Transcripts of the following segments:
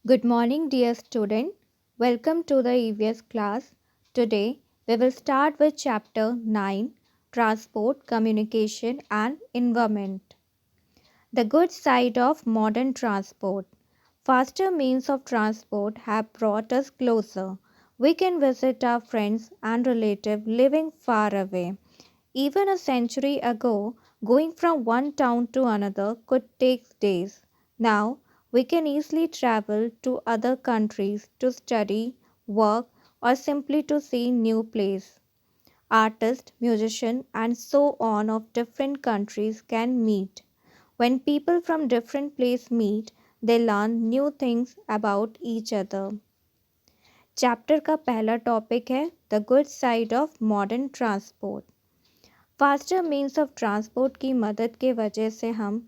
Good morning, dear student. Welcome to the EVS class. Today, we will start with chapter 9 Transport, Communication, and Environment. The good side of modern transport. Faster means of transport have brought us closer. We can visit our friends and relatives living far away. Even a century ago, going from one town to another could take days. Now, we can easily travel to other countries to study, work, or simply to see new places. Artists, musicians, and so on of different countries can meet. When people from different places meet, they learn new things about each other. Chapter का पहला topic है the good side of modern transport. Faster means of transport की मदद के वजह से हम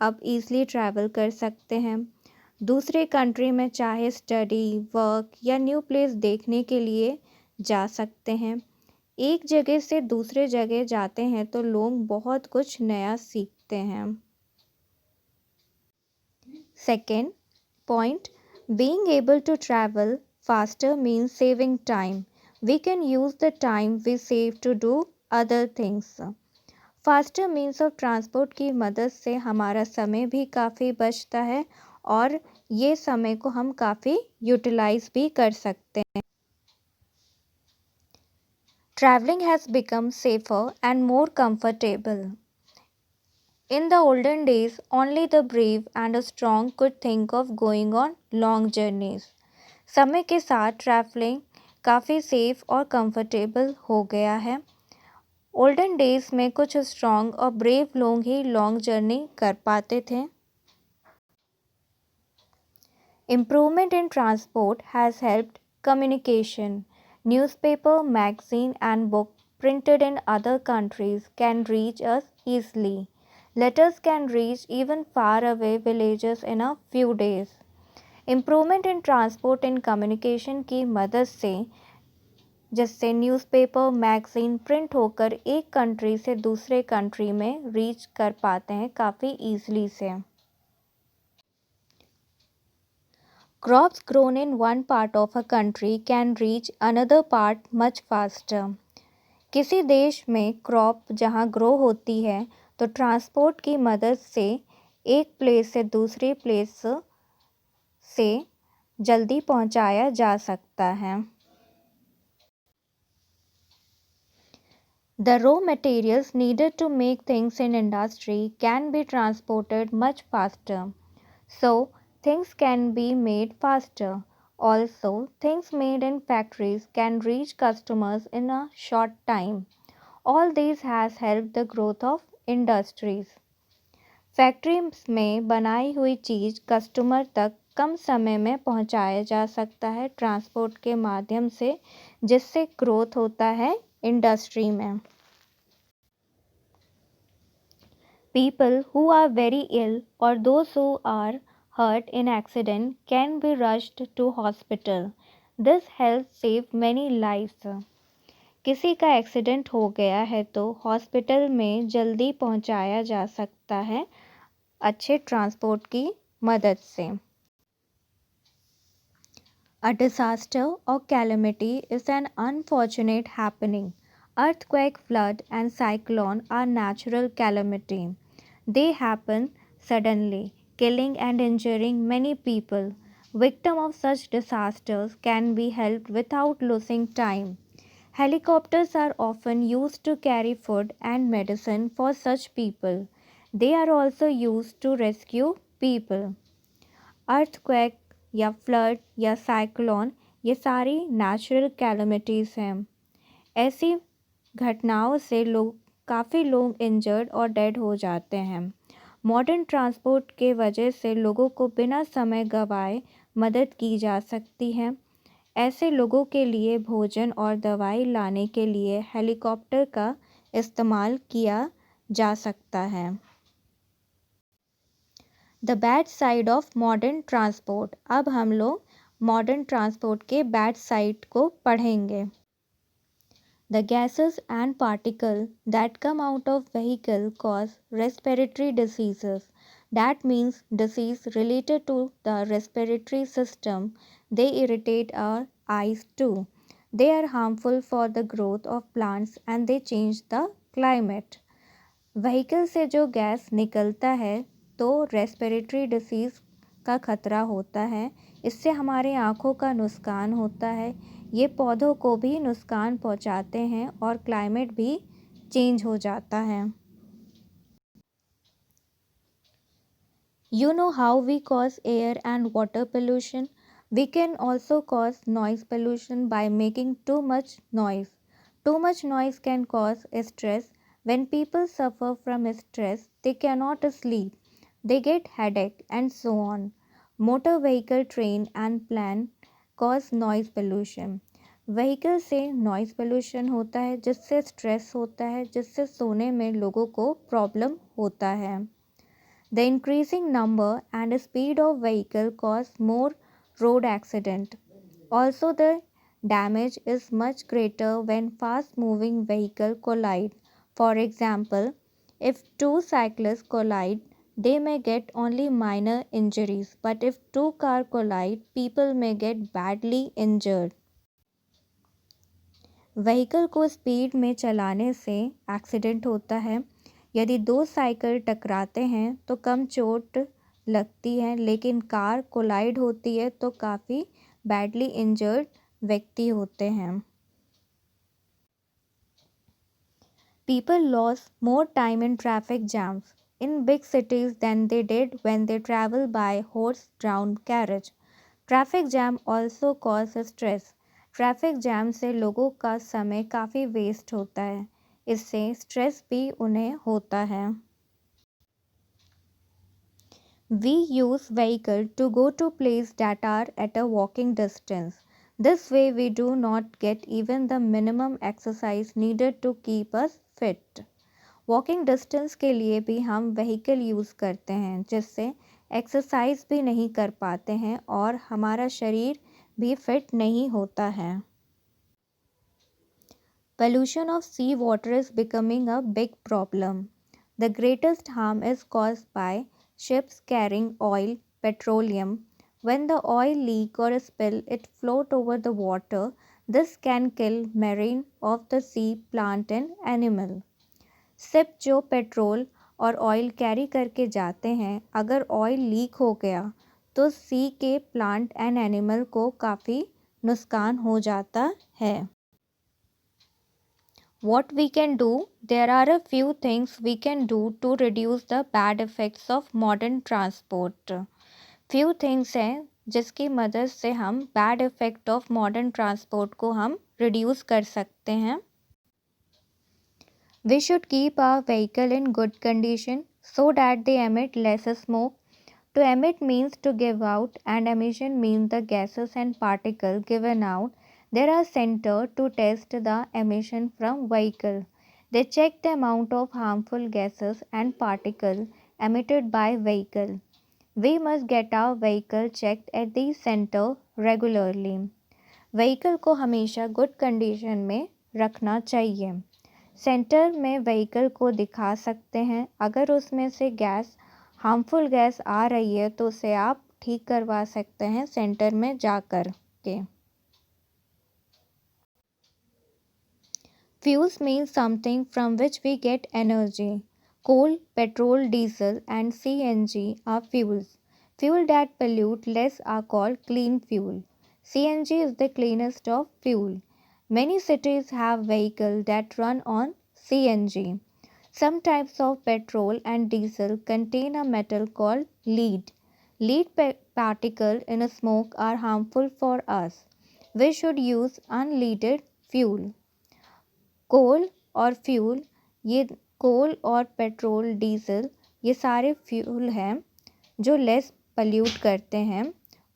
अब ईज़िली ट्रैवल कर सकते हैं। दूसरे कंट्री में चाहे स्टडी, वर्क या न्यू प्लेस देखने के लिए जा सकते हैं। एक जगह से दूसरे जगह जाते हैं तो लोग बहुत कुछ नया सीखते हैं। Second point, being able to travel faster means saving time. We can use the time we save to do other things. Faster means of transport की मदद से हमारा समय भी काफ़ी बचता है और ये समय को हम काफ़ी यूटिलाइज भी कर सकते हैं। Travelling has become safer and more comfortable. In the olden days, only the brave and the strong could think of going on long journeys. समय के साथ ट्रैवलिंग काफ़ी सेफ और कंफर्टेबल हो गया है। ओल्डन डेज में कुछ स्ट्रॉन्ग और ब्रेव लोग ही लॉन्ग जर्नी कर पाते थे। Improvement in transport has helped communication. Newspaper, magazine, and book printed in other countries can reach us easily. Letters can reach even far away villages in a few days. Improvement in transport and communication की मदद से जिससे newspaper, magazine print होकर एक country से दूसरे country में reach कर पाते हैं काफ़ी ईजली से। Crops grown in one part of a country can reach another part much faster. किसी देश में क्रॉप जहाँ ग्रो होती है तो ट्रांसपोर्ट की मदद से एक प्लेस से दूसरी प्लेस से जल्दी पहुंचाया जा सकता है। The raw materials needed to make things in industry can be transported much faster, so things can be made faster. Also, things made in factories can reach customers in a short time. All this has helped the growth of industries. Factory में बनाई हुई चीज़ customer तक कम समय में पहुंचाया जा सकता है ट्रांसपोर्ट के माध्यम से, जिससे ग्रोथ होता है इंडस्ट्री में। People who are very ill or those who are hurt in accident can be rushed to hospital. This helps save many lives. किसी का एक्सीडेंट हो गया है तो हॉस्पिटल में जल्दी पहुंचाया जा सकता है अच्छे ट्रांसपोर्ट की मदद से। A disaster or calamity is an unfortunate happening. Earthquake, flood, and cyclone are natural calamity. They happen suddenly, killing and injuring many people. Victims of such disasters can be helped without losing time. Helicopters are often used to carry food and medicine for such people. They are also used to rescue people. Earthquake या flood या cyclone ये सारी natural calamities हैं। ऐसी घटनाओं से काफ़ी लोग इंजर्ड और डेड हो जाते हैं। मॉडर्न ट्रांसपोर्ट के वजह से लोगों को बिना समय गंवाए मदद की जा सकती है। ऐसे लोगों के लिए भोजन और दवाई लाने के लिए हेलीकॉप्टर का इस्तेमाल किया जा सकता है। The bad side of modern transport. अब हम लोग मॉडर्न ट्रांसपोर्ट के बैड साइड को पढ़ेंगे। The gases and particle that come out of vehicle cause respiratory diseases. That means disease related to the respiratory system. They irritate our eyes too. They are harmful for the growth of plants and they change the climate. Vehicle से जो gas निकलता है तो respiratory disease का खतरा होता है। इससे हमारे आँखों का नुकसान होता है। ये पौधों को भी नुकसान पहुँचाते हैं और क्लाइमेट भी चेंज हो जाता है। You know how we cause air and water pollution? We can also cause noise pollution by making too much noise. Too much noise can cause stress. When people suffer from stress, they cannot sleep, they get headache and so on. Motor vehicle, train and plane cause noise pollution. Vehicle से noise pollution होता है जिससे stress होता है, जिससे सोने में लोगों को प्रॉब्लम होता है। The increasing number and speed of vehicle cause more road accident. Also the damage is much greater when fast moving vehicle collide. For example, if two cyclists collide, they may get only minor injuries, but if two cars collide, people may get badly injured. Vehicle को speed में चलाने से accident होता है। यदि दो cycle टकराते हैं तो कम चोट लगती है, लेकिन कार कोलाइड होती है तो काफ़ी बैडली इंजर्ड व्यक्ति होते हैं। People lost more time in traffic jams in big cities than they did when they travel by horse-drawn carriage. Traffic jam also causes stress. Traffic jam से लोगों का समय काफ़ी वेस्ट होता है, इससे स्ट्रेस भी उन्हें होता है। We use vehicle to go to places that are at a walking distance. This way we do not get even the minimum exercise needed to keep us fit. Walking distance के लिए भी हम vehicle use करते हैं, जिससे exercise भी नहीं कर पाते हैं और हमारा शरीर भी फिट नहीं होता है। Pollution of sea water is becoming a big problem. The greatest harm is caused by ships carrying oil, petroleum. When the oil leak or spill, it float over the water. This can kill marine of the sea plant and animal. Ship जो petrol और oil carry करके जाते हैं, अगर oil leak हो गया तो सी के प्लांट एंड एनिमल को काफ़ी नुकसान हो जाता है। What we can do? There are a few things we can do to reduce the bad effects of modern transport. Few things हैं जिसकी मदद से हम bad effect of modern transport को हम रिड्यूस कर सकते हैं। We should keep our vehicle in good condition so that they emit less smoke. To emit means to give out, and emission means the gases and particles given out. There are centers to test the emission from vehicle. They check the amount of harmful gases and particles emitted by vehicle. We must get our vehicle checked at the center regularly. Vehicle को हमेशा good condition में रखना चाहिए। Centre में vehicle को दिखा सकते हैं, अगर उसमें से गैस हार्मफुल गैस आ रही है तो उसे आप ठीक करवा सकते हैं सेंटर में जाकर के। Fuels means something from which we get energy. Coal, petrol, diesel and CNG are fuels. Fuel that pollute less are called clean fuel. CNG is the cleanest of fuel. Many cities have vehicles that run on CNG. Some types of petrol and diesel contain a metal called lead. Lead particles in smoke are harmful for us. We should use unleaded fuel. कोल और fuel, ये कोल और petrol, diesel, ये सारे fuel हैं जो less pollute करते हैं,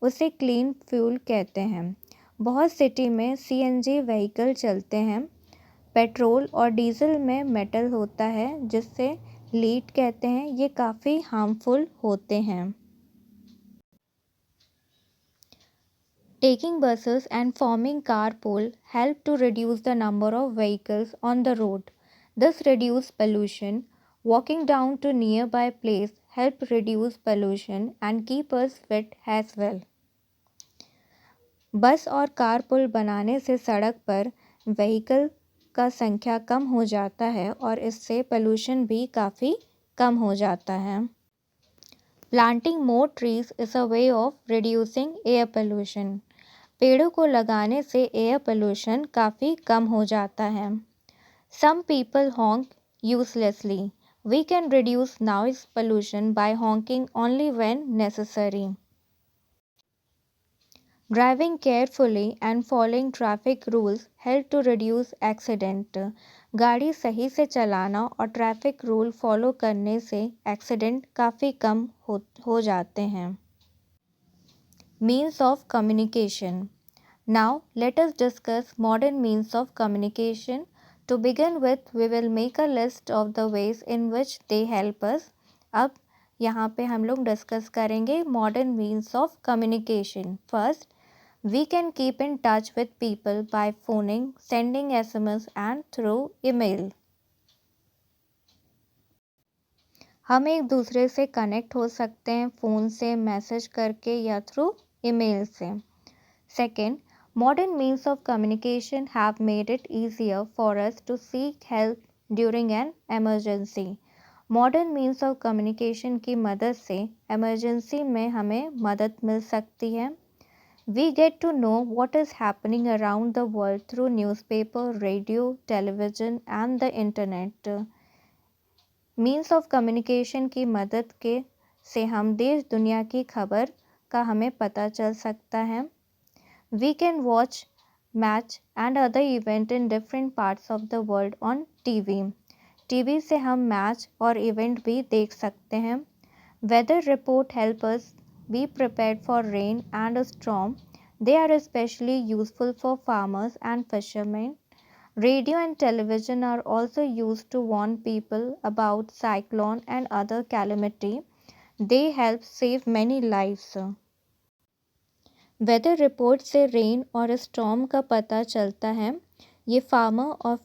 उसे क्लीन फ्यूल कहते हैं। बहुत सिटी में सीएनजी व्हीकल चलते हैं। पेट्रोल और डीजल में मेटल होता है जिससे लीड कहते हैं, ये काफ़ी हार्मफुल होते हैं। Taking buses and forming carpool help to reduce the number of vehicles on the road. This reduces pollution. Walking down to nearby place help reduce pollution and keep us fit as well. बस और car पुल बनाने से सड़क पर vehicle का संख्या कम हो जाता है और इससे पोल्यूशन भी काफ़ी कम हो जाता है. Planting more trees is a way of reducing air pollution. पेड़ों को लगाने से एयर पोल्यूशन काफ़ी कम हो जाता है. Some people honk uselessly. We can reduce noise pollution by honking only when necessary. Driving carefully and following traffic rules help to reduce accident. गाड़ी सही से चलाना और ट्रैफिक रूल फॉलो करने से एक्सीडेंट काफ़ी कम हो जाते हैं. Means of communication. Now let us discuss modern means of communication. To begin with, we will make a list of the ways in which they help us. अब यहाँ पे हम लोग डिस्कस करेंगे modern means of communication. First, we can keep in touch with people by phoning, sending SMS and through email. हम एक दूसरे से कनेक्ट हो सकते हैं फ़ोन से, मैसेज करके या थ्रू ईमेल से. Second, modern means of communication have made it easier for us to seek help during an emergency. Modern means of communication की मदद से emergency में हमें मदद मिल सकती है. We get to know what is happening around the world through newspaper, radio, television and the internet. Means of communication की मदद से हम देश दुनिया की खबर का हमें पता चल सकता है. We can watch match and other event in different parts of the world on TV. TV से हम मैच और इवेंट भी देख सकते हैं. Weather report help us be prepared for rain and a storm. They are especially useful for farmers and fishermen. Radio and television are also used to warn people about cyclone and other calamity. They help save many lives. Weather report से rain और storm का पता चलता है. ये farmer और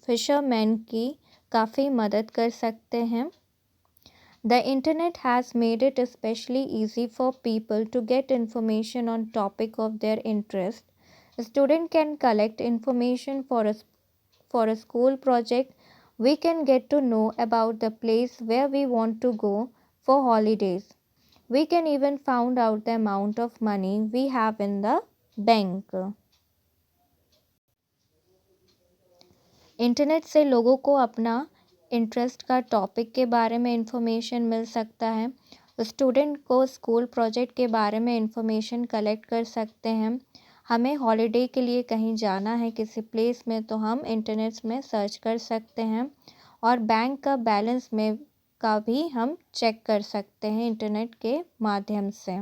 fisherman की काफ़ी मदद कर सकते हैं. The internet has made it specially easy for people to get information on topic of their interest. Student can collect information for a school project. We can get to know about the place where we want to go for holidays. We can even find out the amount of money we have in the bank. Internet से लोगों को अपना interest का topic के बारे में information मिल सकता है. स्टूडेंट को स्कूल प्रोजेक्ट के बारे में इंफॉर्मेशन कलेक्ट कर सकते हैं. हमें हॉलीडे के लिए कहीं जाना है किसी प्लेस में तो हम इंटरनेट में सर्च कर सकते हैं. और बैंक का बैलेंस में का भी हम चेक कर सकते हैं इंटरनेट के माध्यम से.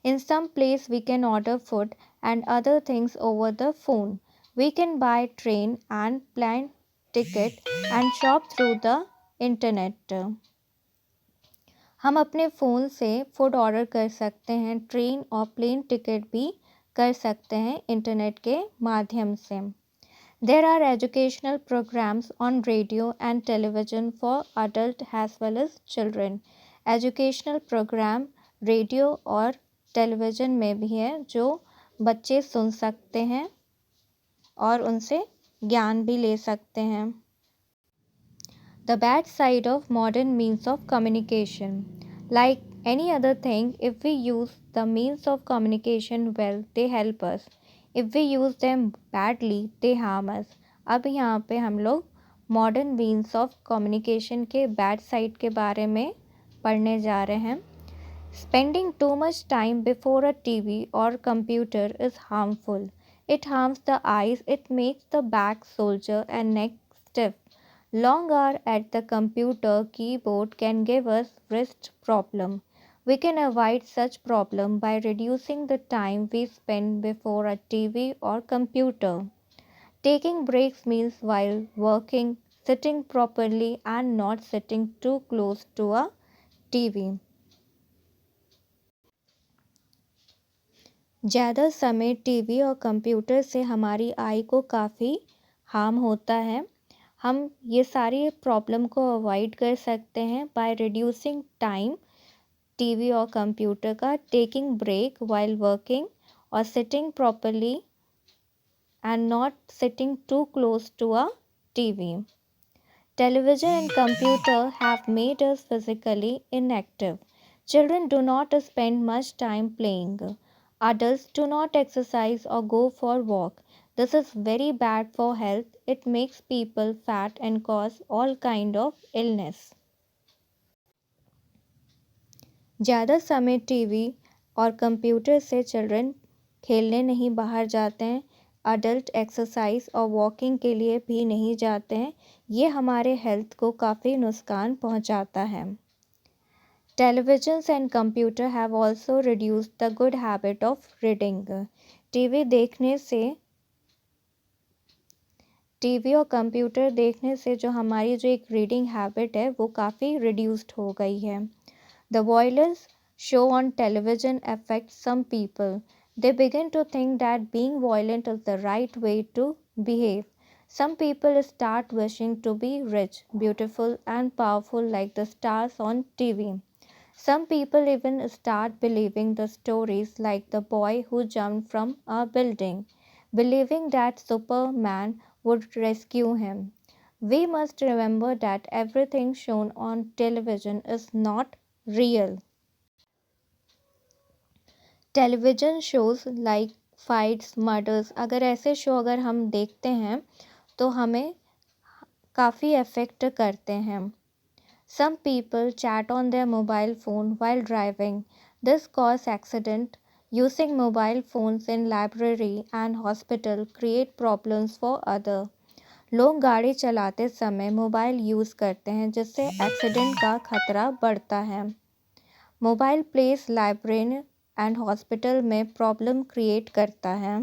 In some place we can order food and other things over the phone. We can buy train and plane ticket and shop through the internet. हम अपने फ़ोन से फूड ऑर्डर कर सकते हैं, ट्रेन और प्लेन टिकट भी कर सकते हैं इंटरनेट के माध्यम से. There are educational programs on radio and television for adult as well as children. Educational program radio और टेलीविज़न में भी है जो बच्चे सुन सकते हैं और उनसे ज्ञान भी ले सकते हैं. The bad side of modern means of communication. Like any other thing, if we use the means of communication well, they help us. If we use them badly, they harm us. अब यहाँ पे हम लोग modern means of communication के bad side के बारे में पढ़ने जा रहे हैं. Spending too much time before a TV or computer is harmful. It harms the eyes, it makes the back soldier and neck stiff. Long hour at the computer keyboard can give us wrist problem. We can avoid such problem by reducing the time we spend before a TV or computer. Taking breaks means while working, sitting properly and not sitting too close to a TV. ज़्यादा समय TV और computer से हमारी आई को काफ़ी harm होता है. हम ये सारी प्रॉब्लम को अवॉइड कर सकते हैं बाय रिड्यूसिंग टाइम टीवी और कंप्यूटर का, टेकिंग ब्रेक वाइल वर्किंग और sitting properly and not sitting too close to a TV. Television and computer have made us physically inactive. Children do not spend much time playing. Adults do not exercise or go for walk. This is very bad for health. It makes people fat and cause all kind of illness. ज़्यादा समय TV और computer से children खेलने नहीं बाहर जाते हैं, adult exercise और वॉकिंग के लिए भी नहीं जाते हैं। ये हमारे हेल्थ को काफ़ी नुकसान पहुंचाता है। Televisions and computer have also reduced the good habit of reading. TV और कंप्यूटर देखने से जो हमारी जो एक रीडिंग हैबिट है वो काफ़ी रिड्यूस्ड हो गई है। The violence show on television affects some people. They begin to think that being violent is the right way to behave. Some people start wishing to be rich, beautiful, and powerful like the stars on TV. Some people even start believing the stories like the boy who jumped from a building, believing that Superman would rescue him. We must remember that everything shown on television is not real. Television shows like fights murders, अगर ऐसे show अगर हम देखते हैं तो हमें काफ़ी affect करते हैं। Some people chat on their mobile phone while driving, this cause accident. Using mobile phones in library and hospital create problems for other. लोग गाड़ी चलाते समय मोबाइल यूज़ करते हैं जिससे एक्सीडेंट का खतरा बढ़ता है। Mobile place library and hospital में प्रॉब्लम क्रिएट करता है।